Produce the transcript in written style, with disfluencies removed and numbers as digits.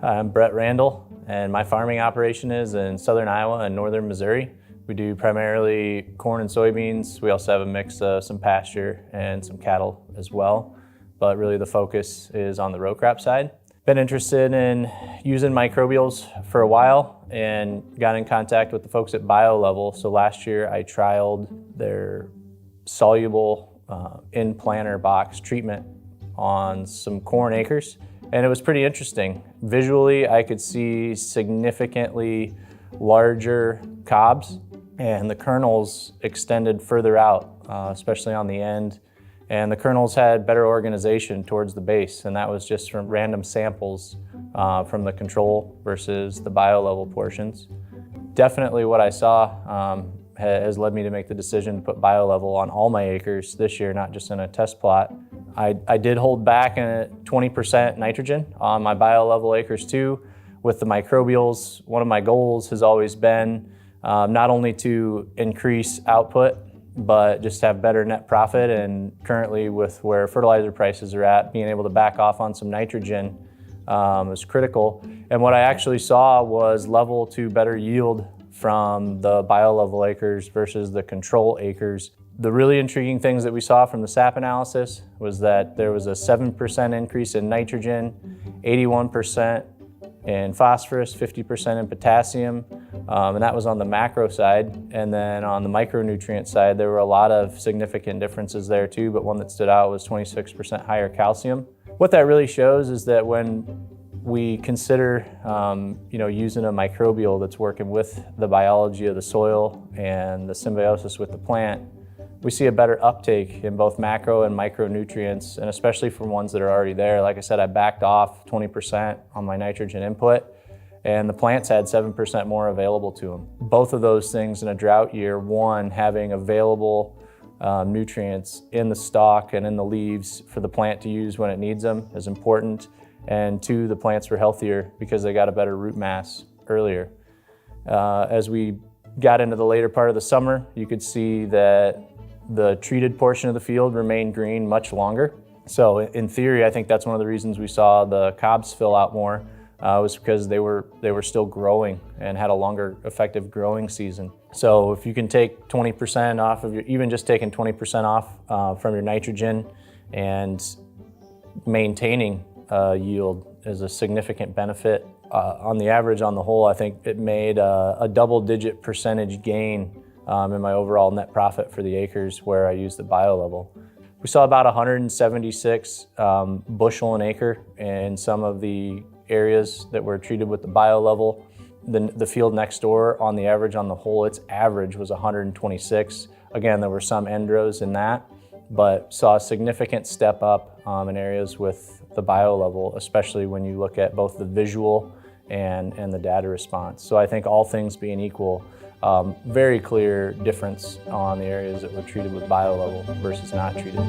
I'm Brett Randall, and my farming operation is in southern Iowa and northern Missouri. We do primarily corn and soybeans. We also have a mix of some pasture and some cattle as well, but really the focus is on the row crop side. Been interested in using microbials for a while and got in contact with the folks at Biolevel. So last year I trialed their soluble in-planter box treatment on some corn acres, and it was pretty interesting. Visually, I could see significantly larger cobs, and the kernels extended further out, especially on the end. And the kernels had better organization towards the base, and that was just from random samples from the control versus the Biolevel portions. Definitely what I saw has led me to make the decision to put Biolevel on all my acres this year, not just in a test plot. I did hold back a 20% nitrogen on my Biolevel acres too. With the microbials, one of my goals has always been not only to increase output, but just have better net profit. And currently with where fertilizer prices are at, being able to back off on some nitrogen is critical. And what I actually saw was level to better yield from the Biolevel acres versus the control acres. The really intriguing things that we saw from the SAP analysis was that there was a 7% increase in nitrogen, 81% in phosphorus, 50% in potassium, and that was on the macro side. And then on the micronutrient side, there were a lot of significant differences there too, but one that stood out was 26% higher calcium. What that really shows is that when we consider using a microbial that's working with the biology of the soil and the symbiosis with the plant, we see a better uptake in both macro and micronutrients, and especially from ones that are already there. Like I said, I backed off 20% on my nitrogen input, and the plants had 7% more available to them. Both of those things in a drought year, one, having available nutrients in the stalk and in the leaves for the plant to use when it needs them is important, and two, the plants were healthier because they got a better root mass earlier. As we got into the later part of the summer, you could see that the treated portion of the field remained green much longer. So in theory, I think that's one of the reasons we saw the cobs fill out more, was because they were still growing and had a longer effective growing season. So if you can take 20% off of even just taking 20% off from your nitrogen and maintaining yield is a significant benefit. On the average, on the whole, I think it made a double-digit percentage gain in my overall net profit for the acres where I used the Biolevel. We saw about 176 bushel an acre in some of the areas that were treated with the Biolevel. The field next door, on the average, on the whole, its average was 126. Again, there were some end rows in that, but saw a significant step up in areas with the Biolevel, especially when you look at both the visual and the data response. So I think all things being equal, very clear difference on the areas that were treated with Biolevel versus not treated.